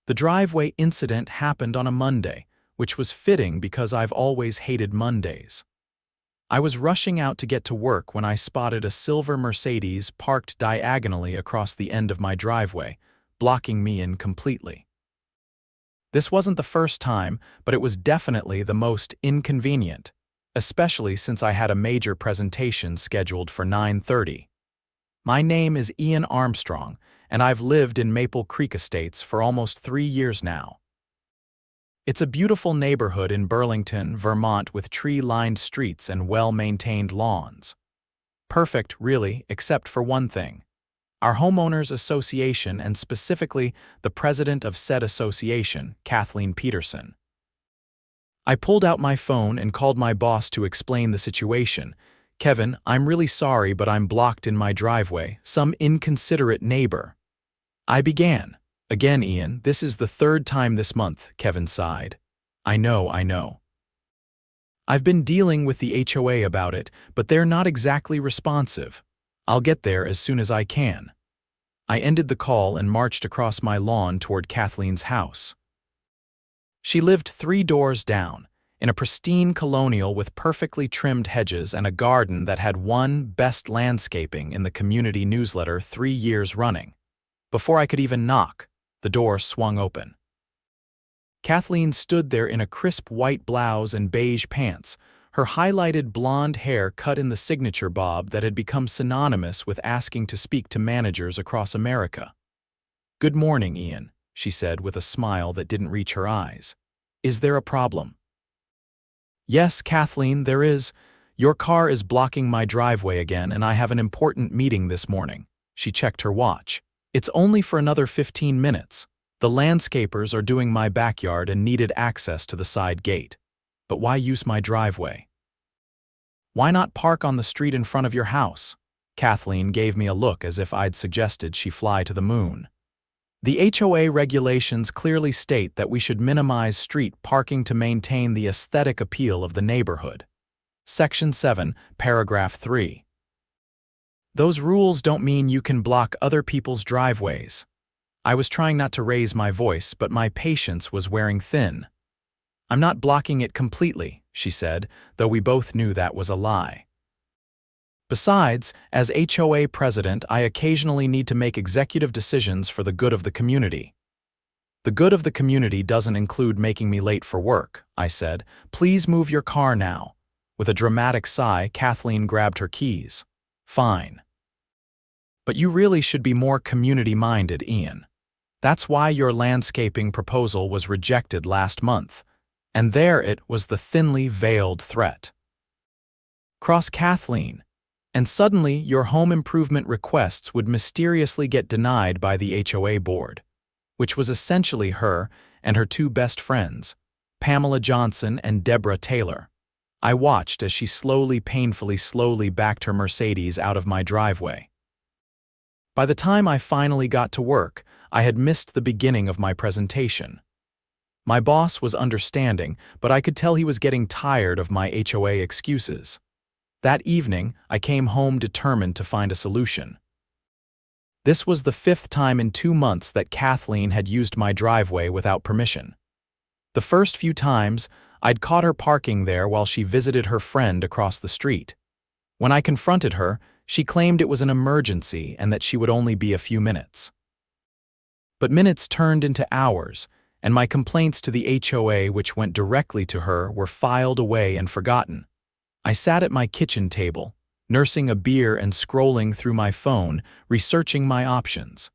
The driveway incident happened on a Monday, which was fitting because I've always hated Mondays. I was rushing out to get to work when I spotted a silver Mercedes parked diagonally across the end of my driveway, blocking me in completely. This wasn't the first time, but it was definitely the most inconvenient, especially since I had a major presentation scheduled for 9:30. My name is Ian Armstrong, and I've lived in Maple Creek Estates for almost 3 years now. It's a beautiful neighborhood in Burlington, Vermont with tree-lined streets and well-maintained lawns. Perfect, really, except for one thing. Our homeowners association, and specifically the president of said association, Kathleen Peterson. I pulled out my phone and called my boss to explain the situation. "Kevin, I'm really sorry, but I'm blocked in my driveway. Some inconsiderate neighbor." I began. "Again, Ian, this is the third time this month," Kevin sighed. I know. I've been dealing with the HOA about it, but they're not exactly responsive. I'll get there as soon as I can." I ended the call and marched across my lawn toward Kathleen's house. She lived 3 doors down, in a pristine colonial with perfectly trimmed hedges and a garden that had won Best Landscaping in the community newsletter 3 years running. Before I could even knock, the door swung open. Kathleen stood there in a crisp white blouse and beige pants, her highlighted blonde hair cut in the signature bob that had become synonymous with asking to speak to managers across America. "Good morning, Ian," she said with a smile that didn't reach her eyes. "Is there a problem?" "Yes, Kathleen, there is. Your car is blocking my driveway again, and I have an important meeting this morning." She checked her watch. "It's only for another 15 minutes. The landscapers are doing my backyard and needed access to the side gate. But why use my driveway? Why not park on the street in front of your house?" Kathleen gave me a look as if I'd suggested she fly to the moon. "The HOA regulations clearly state that we should minimize street parking to maintain the aesthetic appeal of the neighborhood. Section 7, Paragraph 3. Those rules don't mean you can block other people's driveways." I was trying not to raise my voice, but my patience was wearing thin. "I'm not blocking it completely," she said, though we both knew that was a lie. "Besides, as HOA president, I occasionally need to make executive decisions for the good of the community." "The good of the community doesn't include making me late for work," I said. "Please move your car now." With a dramatic sigh, Kathleen grabbed her keys. "Fine. But you really should be more community-minded, Ian. That's why your landscaping proposal was rejected last month." And there it was, the thinly veiled threat. Cross Kathleen, and suddenly your home improvement requests would mysteriously get denied by the HOA board, which was essentially her and her 2 best friends, Pamela Johnson and Deborah Taylor. I watched as she painfully slowly backed her Mercedes out of my driveway. By the time I finally got to work, I had missed the beginning of my presentation. My boss was understanding, but I could tell he was getting tired of my HOA excuses. That evening, I came home determined to find a solution. This was the 5th time in 2 months that Kathleen had used my driveway without permission. The first few times, I'd caught her parking there while she visited her friend across the street. When I confronted her, she claimed it was an emergency and that she would only be a few minutes. But minutes turned into hours, and my complaints to the HOA, which went directly to her, were filed away and forgotten. I sat at my kitchen table, nursing a beer and scrolling through my phone, researching my options.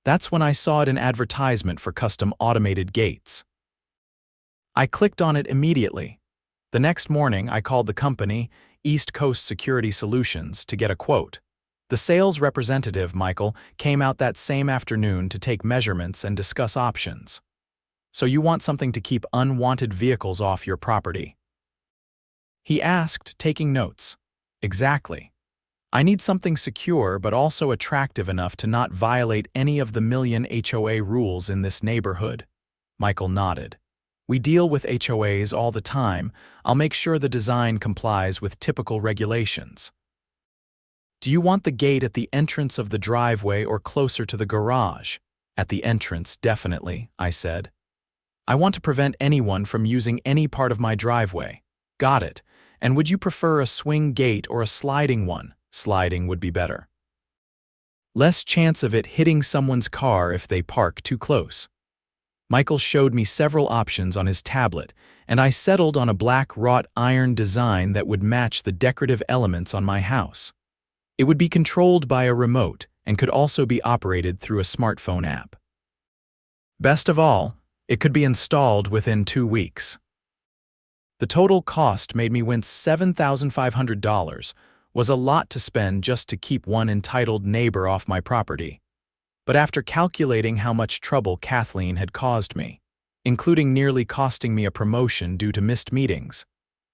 That's when I saw an advertisement for custom automated gates. I clicked on it immediately. The next morning, I called the company, East Coast Security Solutions, to get a quote. The sales representative, Michael, came out that same afternoon to take measurements and discuss options. "So you want something to keep unwanted vehicles off your property?" he asked, taking notes. "Exactly. I need something secure but also attractive enough to not violate any of the million HOA rules in this neighborhood." Michael nodded. "We deal with HOAs all the time. I'll make sure the design complies with typical regulations." "Do you want the gate at the entrance of the driveway or closer to the garage?" At the entrance, definitely, I said. I want to prevent anyone from using any part of my driveway. Got it. And would you prefer a swing gate or a sliding one? Sliding would be better. Less chance of it hitting someone's car if they park too close. Michael showed me several options on his tablet, and I settled on a black wrought iron design that would match the decorative elements on my house. It would be controlled by a remote and could also be operated through a smartphone app. Best of all, it could be installed within 2 weeks. The total cost made me wince. $7,500 was a lot to spend just to keep one entitled neighbor off my property. But after calculating how much trouble Kathleen had caused me, including nearly costing me a promotion due to missed meetings,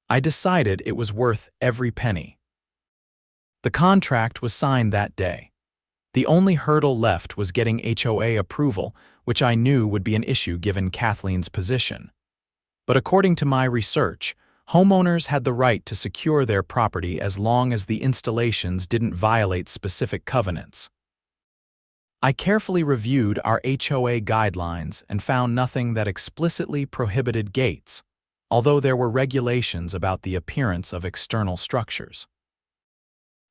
I decided it was worth every penny. The contract was signed that day. The only hurdle left was getting HOA approval, which I knew would be an issue given Kathleen's position. But according to my research, homeowners had the right to secure their property as long as the installations didn't violate specific covenants. I carefully reviewed our HOA guidelines and found nothing that explicitly prohibited gates, although there were regulations about the appearance of external structures.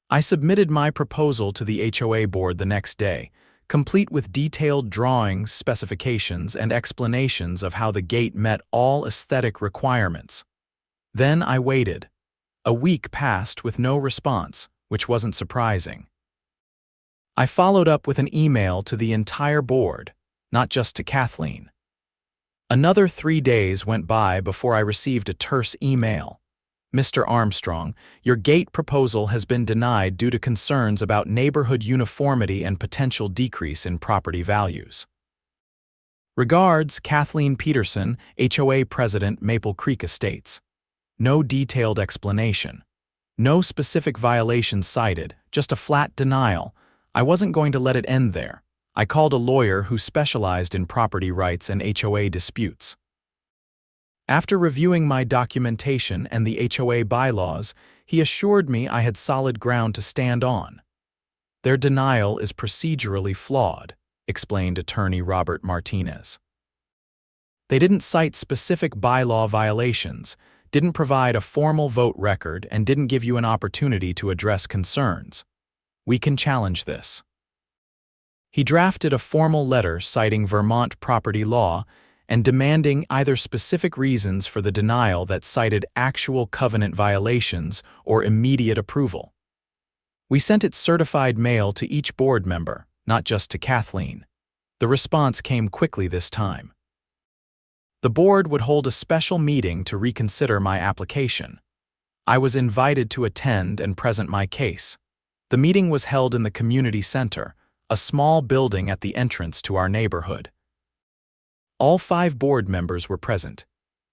I submitted my proposal to the HOA board the next day, complete with detailed drawings, specifications, and explanations of how the gate met all aesthetic requirements. Then I waited. A week passed with no response, which wasn't surprising. I followed up with an email to the entire board, not just to Kathleen. Another 3 days went by before I received a terse email. Mr. Armstrong, your gate proposal has been denied due to concerns about neighborhood uniformity and potential decrease in property values. Regards, Kathleen Peterson, HOA President, Maple Creek Estates. No detailed explanation. No specific violations cited, just a flat denial. I wasn't going to let it end there. I called a lawyer who specialized in property rights and HOA disputes. After reviewing my documentation and the HOA bylaws, he assured me I had solid ground to stand on. Their denial is procedurally flawed, explained attorney Robert Martinez. They didn't cite specific bylaw violations, didn't provide a formal vote record, and didn't give you an opportunity to address concerns. We can challenge this. He drafted a formal letter citing Vermont property law and demanding either specific reasons for the denial that cited actual covenant violations or immediate approval. We sent it certified mail to each board member, not just to Kathleen. The response came quickly this time. The board would hold a special meeting to reconsider my application. I was invited to attend and present my case. The meeting was held in the community center, a small building at the entrance to our neighborhood. All 5 board members were present: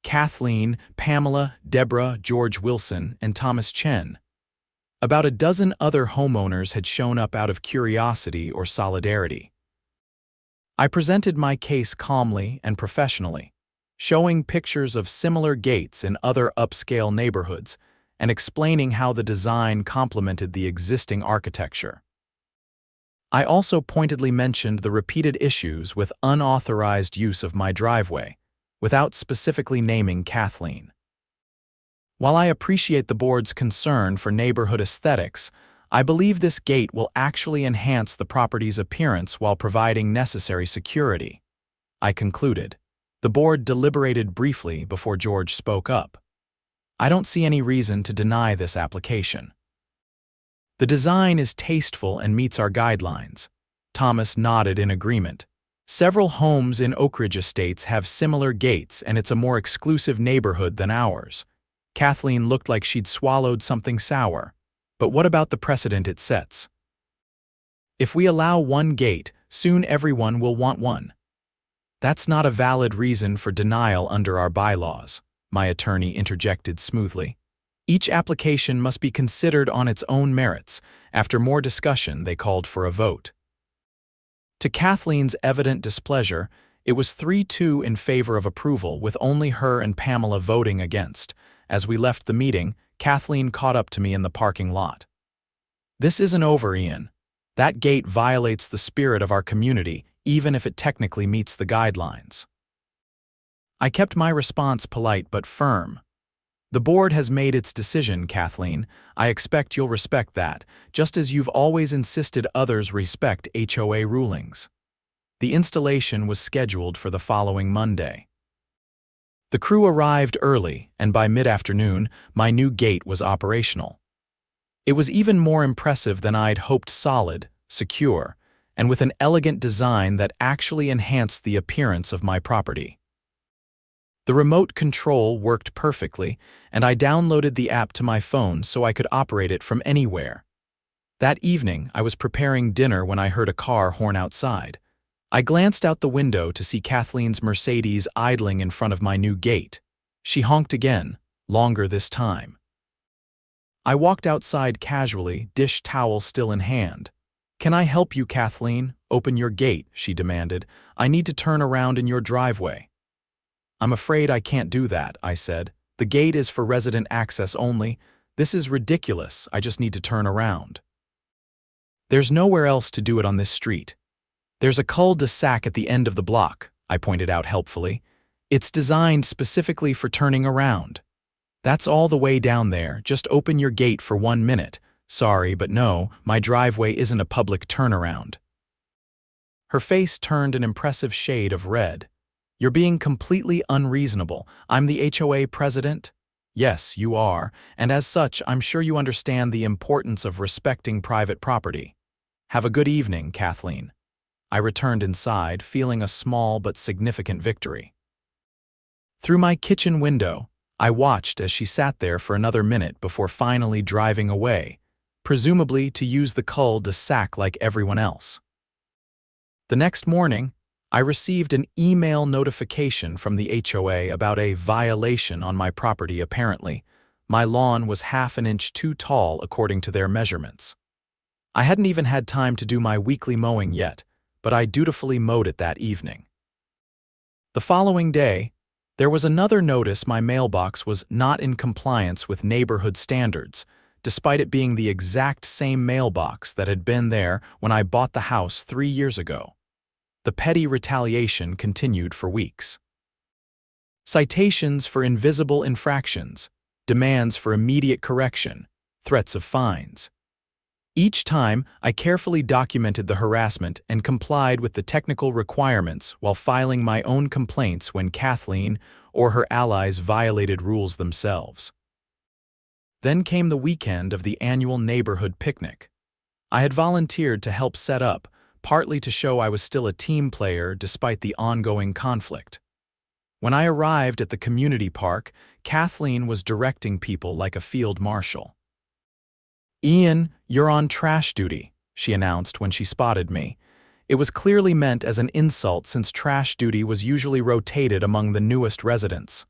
Kathleen, Pamela, Deborah, George Wilson, and Thomas Chen. About a dozen other homeowners had shown up out of curiosity or solidarity. I presented my case calmly and professionally, showing pictures of similar gates in other upscale neighborhoods and explaining how the design complemented the existing architecture. I also pointedly mentioned the repeated issues with unauthorized use of my driveway, without specifically naming Kathleen. While I appreciate the board's concern for neighborhood aesthetics, I believe this gate will actually enhance the property's appearance while providing necessary security. I concluded. The board deliberated briefly before George spoke up. I don't see any reason to deny this application. The design is tasteful and meets our guidelines. Thomas nodded in agreement. Several homes in Oak Ridge Estates have similar gates, and it's a more exclusive neighborhood than ours. Kathleen looked like she'd swallowed something sour. But what about the precedent it sets? If we allow one gate, soon everyone will want one. That's not a valid reason for denial under our bylaws, my attorney interjected smoothly. Each application must be considered on its own merits. After more discussion, they called for a vote. To Kathleen's evident displeasure, it was 3-2 in favor of approval, with only her and Pamela voting against. As we left the meeting, Kathleen caught up to me in the parking lot. "This isn't over, Ian. That gate violates the spirit of our community, even if it technically meets the guidelines. I kept my response polite but firm. The board has made its decision, Kathleen. I expect you'll respect that, just as you've always insisted others respect HOA rulings. The installation was scheduled for the following Monday. The crew arrived early, and by mid-afternoon, my new gate was operational. It was even more impressive than I'd hoped: solid, secure, and with an elegant design that actually enhanced the appearance of my property. The remote control worked perfectly, and I downloaded the app to my phone so I could operate it from anywhere. That evening, I was preparing dinner when I heard a car horn outside. I glanced out the window to see Kathleen's Mercedes idling in front of my new gate. She honked again, longer this time. I walked outside casually, dish towel still in hand. "Can I help you, Kathleen? Open your gate," she demanded. "I need to turn around in your driveway." "I'm afraid I can't do that," I said. "The gate is for resident access only. This is ridiculous. I just need to turn around." "There's nowhere else to do it on this street. There's a cul-de-sac at the end of the block," I pointed out helpfully. "It's designed specifically for turning around. That's all the way down there. Just open your gate for 1 minute. Sorry, but no, my driveway isn't a public turnaround." Her face turned an impressive shade of red. "You're being completely unreasonable. I'm the HOA president." "Yes, you are, and as such, I'm sure you understand the importance of respecting private property. Have a good evening, Kathleen." I returned inside, feeling a small but significant victory. Through my kitchen window, I watched as she sat there for another minute before finally driving away, presumably to use the cul-de-sac like everyone else. The next morning, I received an email notification from the HOA about a violation on my property. Apparently, my lawn was half an inch too tall according to their measurements. I hadn't even had time to do my weekly mowing yet, but I dutifully mowed it that evening. The following day, there was another notice my mailbox was not in compliance with neighborhood standards, despite it being the exact same mailbox that had been there when I bought the house 3 years ago. The petty retaliation continued for weeks. Citations for invisible infractions, demands for immediate correction, threats of fines. Each time, I carefully documented the harassment and complied with the technical requirements while filing my own complaints when Kathleen or her allies violated rules themselves. Then came the weekend of the annual neighborhood picnic. I had volunteered to help set up, partly to show I was still a team player despite the ongoing conflict. When I arrived at the community park, Kathleen was directing people like a field marshal. "Ian, you're on trash duty," she announced when she spotted me. It was clearly meant as an insult since trash duty was usually rotated among the newest residents.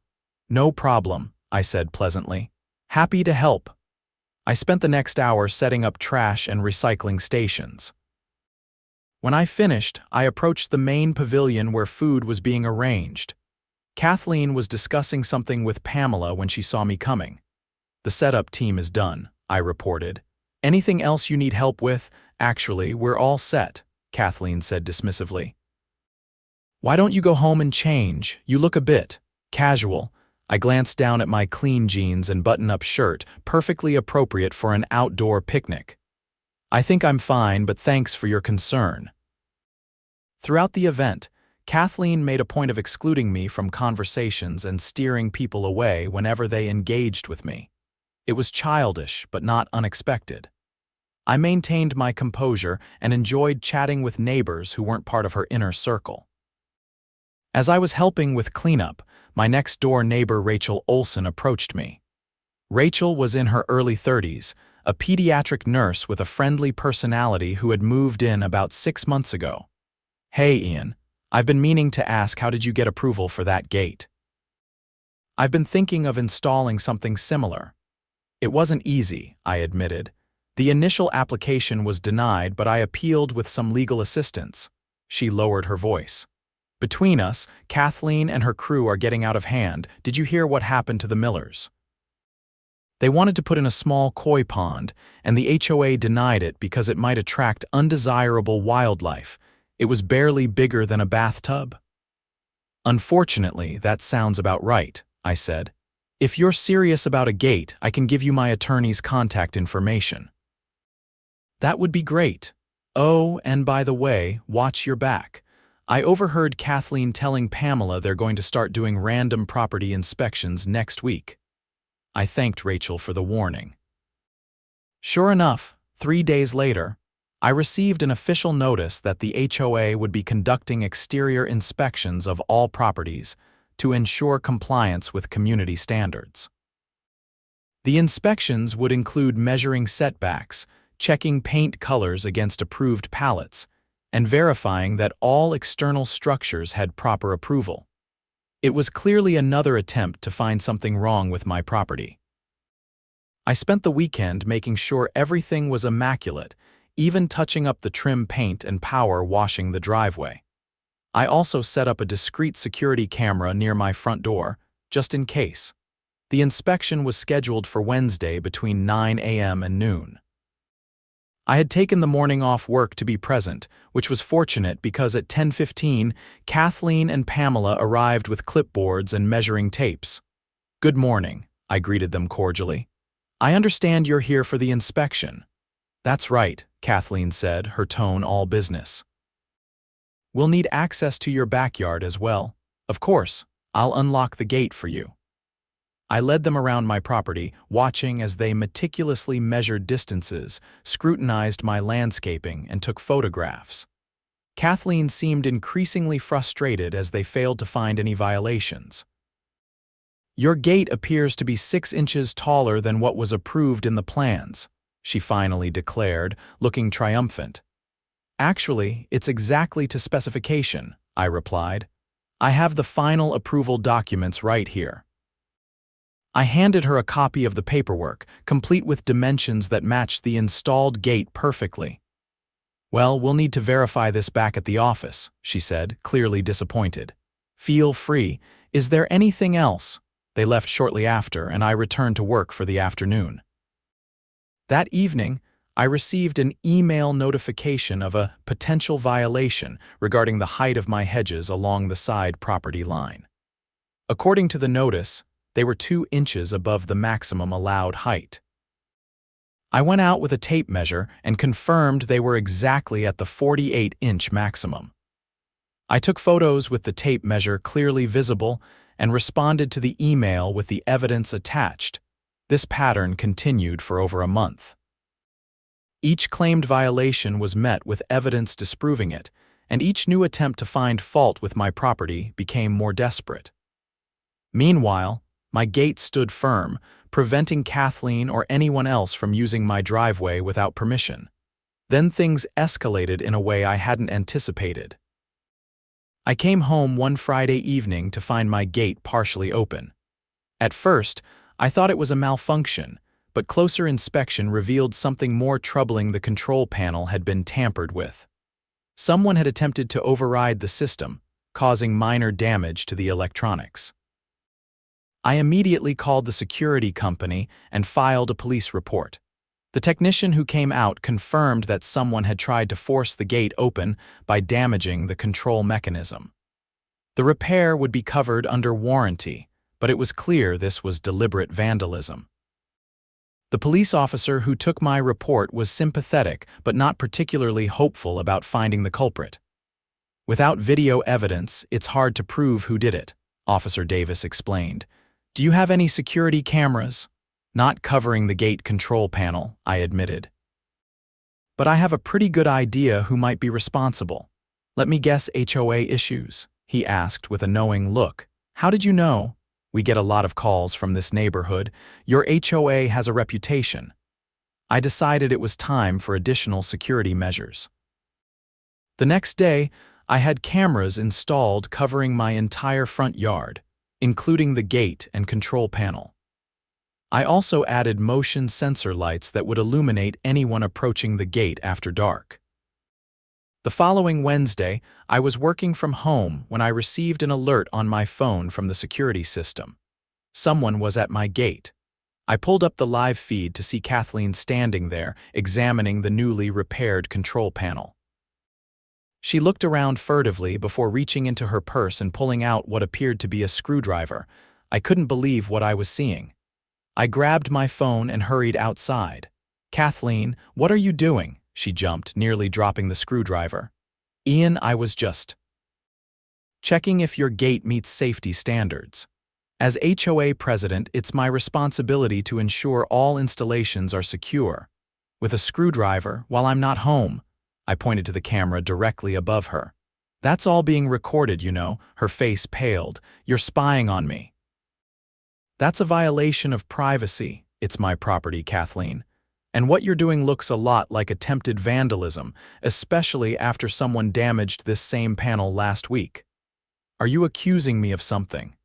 "No problem," I said pleasantly. "Happy to help." I spent the next hour setting up trash and recycling stations. When I finished, I approached the main pavilion where food was being arranged. Kathleen was discussing something with Pamela when she saw me coming. "The setup team is done," I reported. "Anything else you need help with?" "Actually, we're all set," Kathleen said dismissively. "Why don't you go home and change? You look a bit casual." I glanced down at my clean jeans and button-up shirt, perfectly appropriate for an outdoor picnic. "I think I'm fine, but thanks for your concern." Throughout the event, Kathleen made a point of excluding me from conversations and steering people away whenever they engaged with me. It was childish, but not unexpected. I maintained my composure and enjoyed chatting with neighbors who weren't part of her inner circle. As I was helping with cleanup, my next-door neighbor Rachel Olson approached me. Rachel was in her early 30s, a pediatric nurse with a friendly personality who had moved in about 6 months ago. "Hey, Ian, I've been meaning to ask, how did you get approval for that gate?" "I've been thinking of installing something similar." "It wasn't easy," I admitted. "The initial application was denied, but I appealed with some legal assistance." She lowered her voice. "Between us, Kathleen and her crew are getting out of hand. Did you hear what happened to the Millers? They wanted to put in a small koi pond, and the HOA denied it because it might attract undesirable wildlife. It was barely bigger than a bathtub. Unfortunately, that sounds about right, I said. If you're serious about a gate, I can give you my attorney's contact information. That would be great. Oh, and by the way, watch your back. I overheard Kathleen telling Pamela they're going to start doing random property inspections next week. I thanked Rachel for the warning. Sure enough, 3 days later, I received an official notice that the HOA would be conducting exterior inspections of all properties to ensure compliance with community standards. The inspections would include measuring setbacks, checking paint colors against approved palettes, and verifying that all external structures had proper approval. It was clearly another attempt to find something wrong with my property. I spent the weekend making sure everything was immaculate, even touching up the trim paint and power washing the driveway. I also set up a discreet security camera near my front door, just in case. The inspection was scheduled for Wednesday between 9 a.m. and noon. I had taken the morning off work to be present, which was fortunate because at 10:15, Kathleen and Pamela arrived with clipboards and measuring tapes. "Good morning," I greeted them cordially. "I understand you're here for the inspection." "That's right," Kathleen said, her tone all business. "We'll need access to your backyard as well. Of course, I'll unlock the gate for you." I led them around my property, watching as they meticulously measured distances, scrutinized my landscaping, and took photographs. Kathleen seemed increasingly frustrated as they failed to find any violations. "Your gate appears to be 6 inches taller than what was approved in the plans," she finally declared, looking triumphant. "Actually, it's exactly to specification," I replied. "I have the final approval documents right here." I handed her a copy of the paperwork, complete with dimensions that matched the installed gate perfectly. "Well, we'll need to verify this back at the office," she said, clearly disappointed. "Feel free. Is there anything else?" They left shortly after, and I returned to work for the afternoon. That evening, I received an email notification of a potential violation regarding the height of my hedges along the side property line. According to the notice, they were 2 inches above the maximum allowed height. I went out with a tape measure and confirmed they were exactly at the 48-inch maximum. I took photos with the tape measure clearly visible and responded to the email with the evidence attached. This pattern continued for over a month. Each claimed violation was met with evidence disproving it, and each new attempt to find fault with my property became more desperate. Meanwhile, my gate stood firm, preventing Kathleen or anyone else from using my driveway without permission. Then things escalated in a way I hadn't anticipated. I came home one Friday evening to find my gate partially open. At first, I thought it was a malfunction, but closer inspection revealed something more troubling. The control panel had been tampered with. Someone had attempted to override the system, causing minor damage to the electronics. I immediately called the security company and filed a police report. The technician who came out confirmed that someone had tried to force the gate open by damaging the control mechanism. The repair would be covered under warranty, but it was clear this was deliberate vandalism. The police officer who took my report was sympathetic but not particularly hopeful about finding the culprit. "Without video evidence, it's hard to prove who did it," Officer Davis explained. "Do you have any security cameras?" "Not covering the gate control panel," I admitted. "But I have a pretty good idea who might be responsible. Let me guess, HOA issues?" he asked with a knowing look. "How did you know?" "We get a lot of calls from this neighborhood. Your HOA has a reputation." I decided it was time for additional security measures. The next day, I had cameras installed covering my entire front yard, including the gate and control panel. I also added motion sensor lights that would illuminate anyone approaching the gate after dark. The following Wednesday, I was working from home when I received an alert on my phone from the security system. Someone was at my gate. I pulled up the live feed to see Kathleen standing there, examining the newly repaired control panel. She looked around furtively before reaching into her purse and pulling out what appeared to be a screwdriver. I couldn't believe what I was seeing. I grabbed my phone and hurried outside. "Kathleen, what are you doing?" She jumped, nearly dropping the screwdriver. "Ian, I was just checking if your gate meets safety standards. As HOA president, it's my responsibility to ensure all installations are secure. With a screwdriver, while I'm not home," I pointed to the camera directly above her. "That's all being recorded, you know." Her face paled. "You're spying on me." "That's a violation of privacy. It's my property, Kathleen. And what you're doing looks a lot like attempted vandalism, especially after someone damaged this same panel last week. Are you accusing me of something?"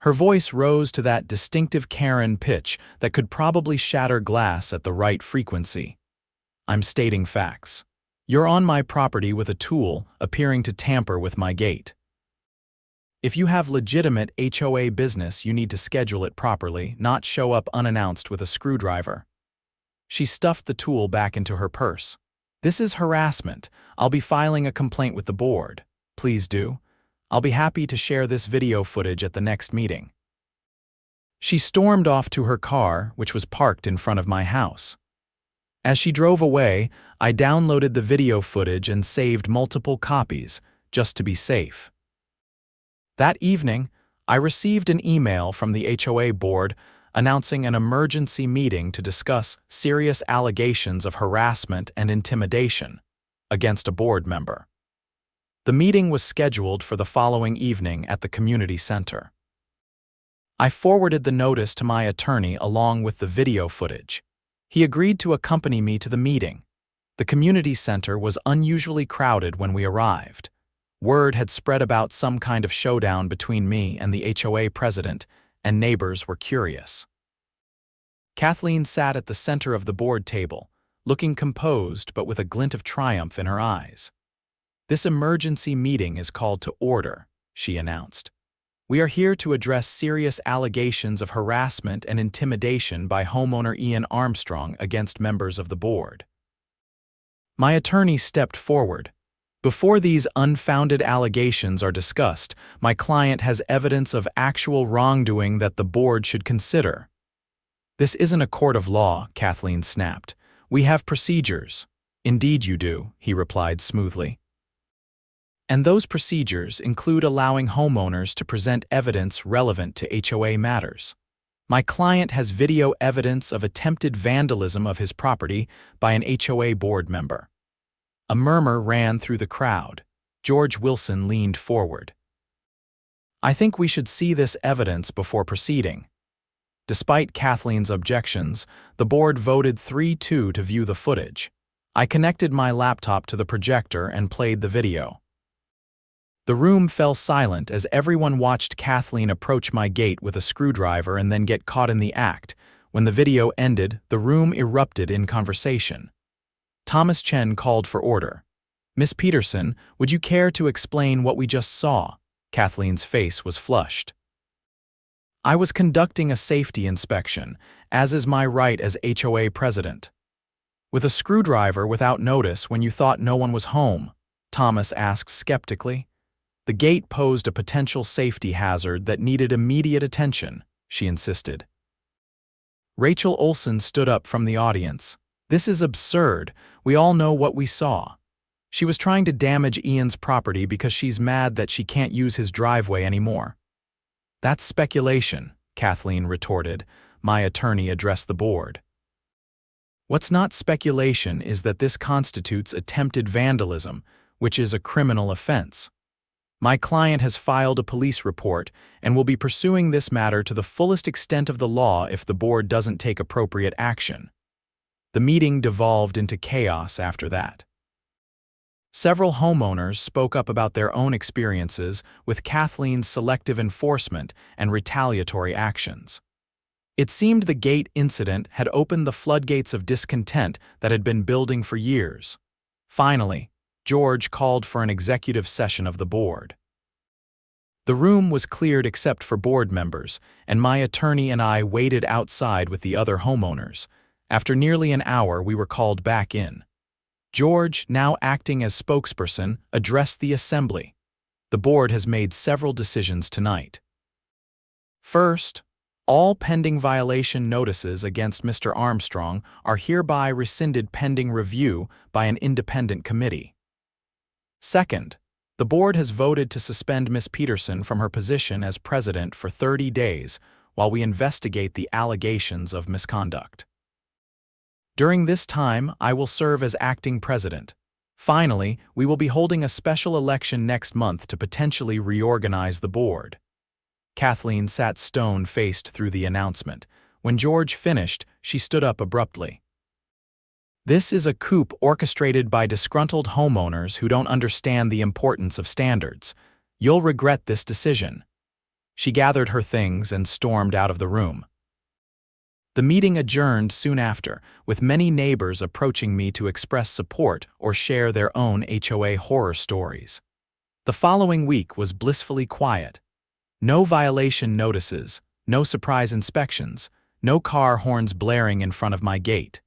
Her voice rose to that distinctive Karen pitch that could probably shatter glass at the right frequency. "I'm stating facts. You're on my property with a tool appearing to tamper with my gate. If you have legitimate HOA business, you need to schedule it properly, not show up unannounced with a screwdriver." She stuffed the tool back into her purse. "This is harassment. I'll be filing a complaint with the board." "Please do. I'll be happy to share this video footage at the next meeting." She stormed off to her car, which was parked in front of my house. As she drove away, I downloaded the video footage and saved multiple copies, just to be safe. That evening, I received an email from the HOA board announcing an emergency meeting to discuss serious allegations of harassment and intimidation against a board member. The meeting was scheduled for the following evening at the community center. I forwarded the notice to my attorney along with the video footage. He agreed to accompany me to the meeting. The community center was unusually crowded when we arrived. Word had spread about some kind of showdown between me and the HOA president, and neighbors were curious. Kathleen sat at the center of the board table, looking composed but with a glint of triumph in her eyes. "This emergency meeting is called to order," she announced. "We are here to address serious allegations of harassment and intimidation by homeowner Ian Armstrong against members of the board." My attorney stepped forward. "Before these unfounded allegations are discussed, my client has evidence of actual wrongdoing that the board should consider." "This isn't a court of law," Kathleen snapped. "We have procedures." "Indeed you do," he replied smoothly. "And those procedures include allowing homeowners to present evidence relevant to HOA matters. My client has video evidence of attempted vandalism of his property by an HOA board member." A murmur ran through the crowd. George Wilson leaned forward. "I think we should see this evidence before proceeding." Despite Kathleen's objections, the board voted 3-2 to view the footage. I connected my laptop to the projector and played the video. The room fell silent as everyone watched Kathleen approach my gate with a screwdriver and then get caught in the act. When the video ended, the room erupted in conversation. Thomas Chen called for order. "Miss Peterson, would you care to explain what we just saw?" Kathleen's face was flushed. "I was conducting a safety inspection, as is my right as HOA president." "With a screwdriver without notice when you thought no one was home?" Thomas asked skeptically. "The gate posed a potential safety hazard that needed immediate attention," she insisted. Rachel Olson stood up from the audience. "This is absurd. We all know what we saw. She was trying to damage Ian's property because she's mad that she can't use his driveway anymore." "That's speculation," Kathleen retorted. My attorney addressed the board. "What's not speculation is that this constitutes attempted vandalism, which is a criminal offense. My client has filed a police report and will be pursuing this matter to the fullest extent of the law if the board doesn't take appropriate action." The meeting devolved into chaos after that. Several homeowners spoke up about their own experiences with Kathleen's selective enforcement and retaliatory actions. It seemed the gate incident had opened the floodgates of discontent that had been building for years. Finally, George called for an executive session of the board. The room was cleared except for board members, and my attorney and I waited outside with the other homeowners. After nearly an hour, we were called back in. George, now acting as spokesperson, addressed the assembly. The board has made several decisions tonight. First, all pending violation notices against Mr. Armstrong are hereby rescinded pending review by an independent committee. Second, the board has voted to suspend Ms. Peterson from her position as president for 30 days while we investigate the allegations of misconduct. During this time, I will serve as acting president. Finally, we will be holding a special election next month to potentially reorganize the board. Kathleen sat stone-faced through the announcement. When George finished, she stood up abruptly. This is a coup orchestrated by disgruntled homeowners who don't understand the importance of standards. You'll regret this decision. She gathered her things and stormed out of the room. The meeting adjourned soon after, with many neighbors approaching me to express support or share their own HOA horror stories. The following week was blissfully quiet. No violation notices, no surprise inspections, no car horns blaring in front of my gate.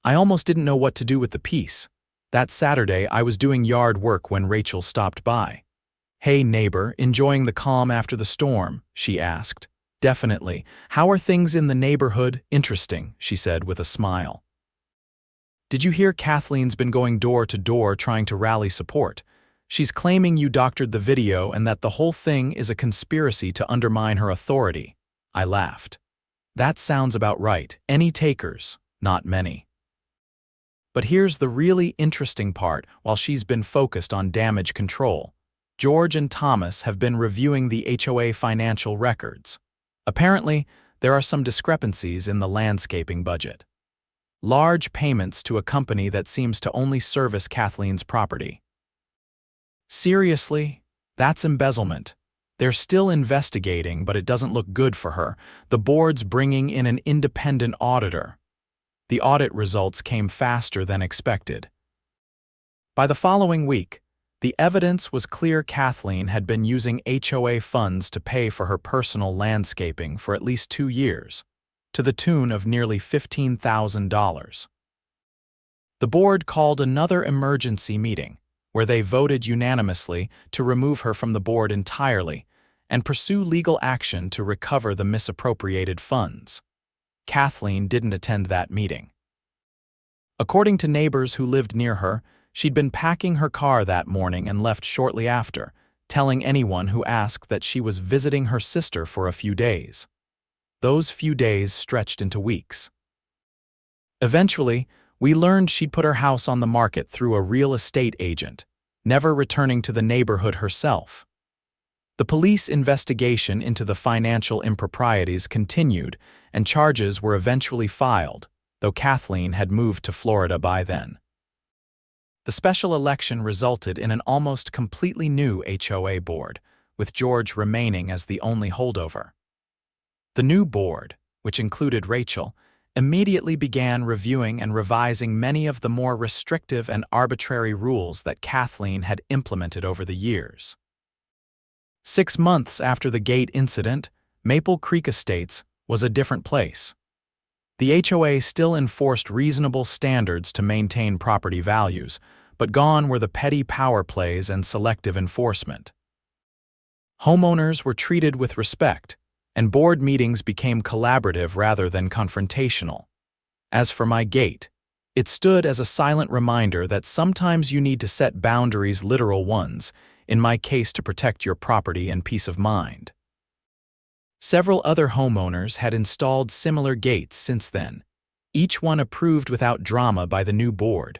I almost didn't know what to do with the peace. That Saturday, I was doing yard work when Rachel stopped by. "Hey neighbor, enjoying the calm after the storm?" she asked. "Definitely. How are things in the neighborhood?" "Interesting," she said with a smile. "Did you hear Kathleen's been going door to door trying to rally support? She's claiming you doctored the video and that the whole thing is a conspiracy to undermine her authority." I laughed. "That sounds about right. Any takers?" "Not many." But here's the really interesting part. While she's been focused on damage control, George and Thomas have been reviewing the HOA financial records. Apparently, there are some discrepancies in the landscaping budget. Large payments to a company that seems to only service Kathleen's property. Seriously? That's embezzlement. They're still investigating, but it doesn't look good for her. The board's bringing in an independent auditor. The audit results came faster than expected. By the following week, the evidence was clear Kathleen had been using HOA funds to pay for her personal landscaping for at least 2 years, to the tune of nearly $15,000. The board called another emergency meeting, where they voted unanimously to remove her from the board entirely and pursue legal action to recover the misappropriated funds. Kathleen didn't attend that meeting. According to neighbors who lived near her, she'd been packing her car that morning and left shortly after, telling anyone who asked that she was visiting her sister for a few days. Those few days stretched into weeks. Eventually, we learned she'd put her house on the market through a real estate agent, never returning to the neighborhood herself. The police investigation into the financial improprieties continued, and charges were eventually filed, though Kathleen had moved to Florida by then. The special election resulted in an almost completely new HOA board, with George remaining as the only holdover. The new board, which included Rachel, immediately began reviewing and revising many of the more restrictive and arbitrary rules that Kathleen had implemented over the years. 6 months after the gate incident, Maple Creek Estates was a different place. The HOA still enforced reasonable standards to maintain property values, but gone were the petty power plays and selective enforcement. Homeowners were treated with respect, and board meetings became collaborative rather than confrontational. As for my gate, it stood as a silent reminder that sometimes you need to set boundaries, literal ones, in my case to protect your property and peace of mind. Several other homeowners had installed similar gates since then, each one approved without drama by the new board.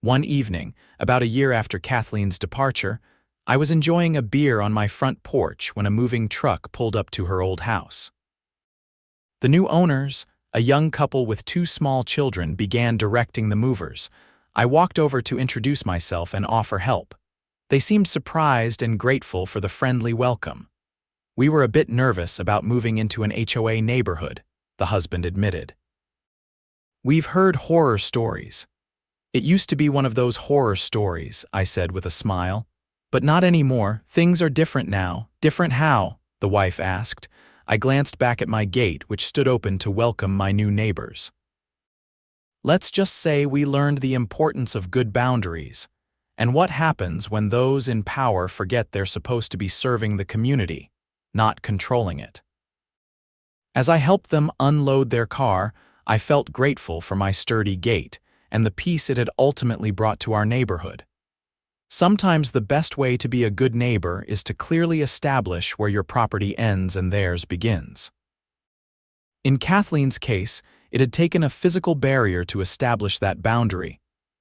One evening, about a year after Kathleen's departure, I was enjoying a beer on my front porch when a moving truck pulled up to her old house. The new owners, a young couple with 2 small children, began directing the movers. I walked over to introduce myself and offer help. They seemed surprised and grateful for the friendly welcome. "We were a bit nervous about moving into an HOA neighborhood," the husband admitted. "We've heard horror stories." "It used to be one of those horror stories," I said with a smile. "But not anymore. Things are different now." "Different how?" the wife asked. I glanced back at my gate, which stood open to welcome my new neighbors. Let's just say we learned the importance of good boundaries, and what happens when those in power forget they're supposed to be serving the community, not controlling it. As I helped them unload their car, I felt grateful for my sturdy gate and the peace it had ultimately brought to our neighborhood. Sometimes the best way to be a good neighbor is to clearly establish where your property ends and theirs begins. In Kathleen's case, it had taken a physical barrier to establish that boundary,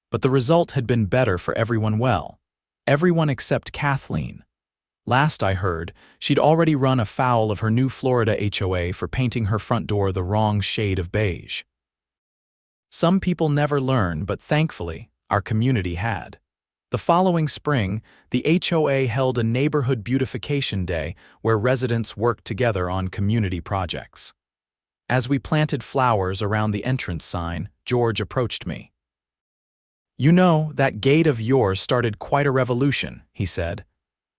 but the result had been better for everyone except Kathleen. Last I heard, she'd already run afoul of her new Florida HOA for painting her front door the wrong shade of beige. Some people never learn, but thankfully, our community had. The following spring, the HOA held a neighborhood beautification day where residents worked together on community projects. As we planted flowers around the entrance sign, George approached me. "You know, that gate of yours started quite a revolution," he said.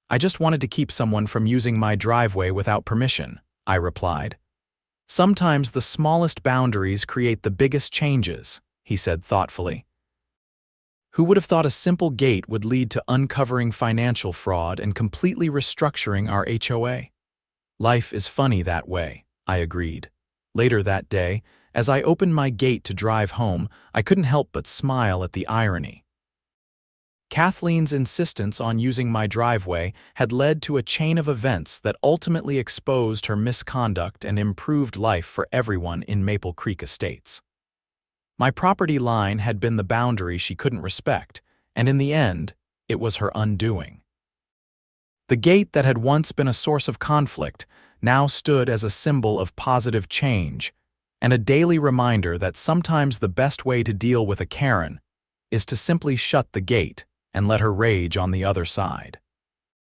"I just wanted to keep someone from using my driveway without permission," I replied. "Sometimes the smallest boundaries create the biggest changes," he said thoughtfully. Who would have thought a simple gate would lead to uncovering financial fraud and completely restructuring our HOA? Life is funny that way, I agreed. Later that day, as I opened my gate to drive home, I couldn't help but smile at the irony. Kathleen's insistence on using my driveway had led to a chain of events that ultimately exposed her misconduct and improved life for everyone in Maple Creek Estates. My property line had been the boundary she couldn't respect, and in the end, it was her undoing. The gate that had once been a source of conflict now stood as a symbol of positive change, and a daily reminder that sometimes the best way to deal with a Karen is to simply shut the gate and let her rage on the other side.